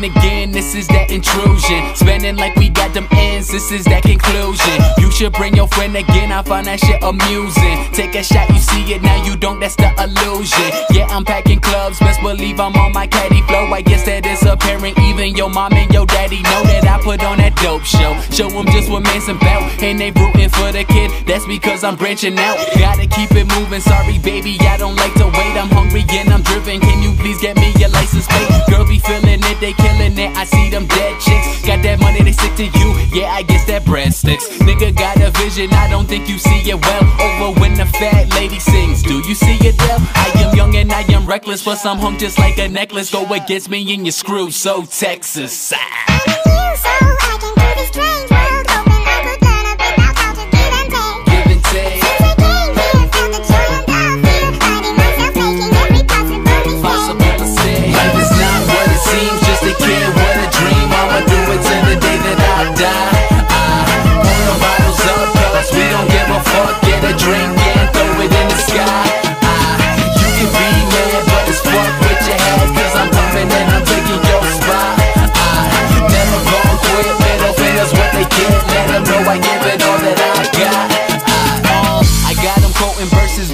then again, this is that intrusion. Spending like we got them ends, this is that conclusion. You should bring your friend again, I find that shit amusing. Take a shot, you see it, now you don't, that's the illusion. Yeah, I'm packing clubs, best believe I'm on my caddy flow. I guess that is apparent, even your mom and your daddy know that I put on that dope show. Show them just what man's about, and they rooting for the kid, that's because I'm branching out. Gotta keep it moving, sorry baby, I don't like to wait. I'm hungry and I'm driven, can you please get me your license plate? Girl be feeling it, they killing it, I see them dead chicks. Got that money, they stick to you, yeah I guess that bread sticks. Nigga got a vision, I don't think you see it well. Over when the fat lady sings, do you see it well? I am young and I am reckless, plus I'm hung just like a necklace. Go against me and you're screwed, so Texas.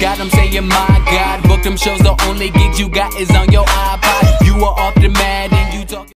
Got them saying my God, book them shows, the only gigs you got is on your iPod. You are off the mat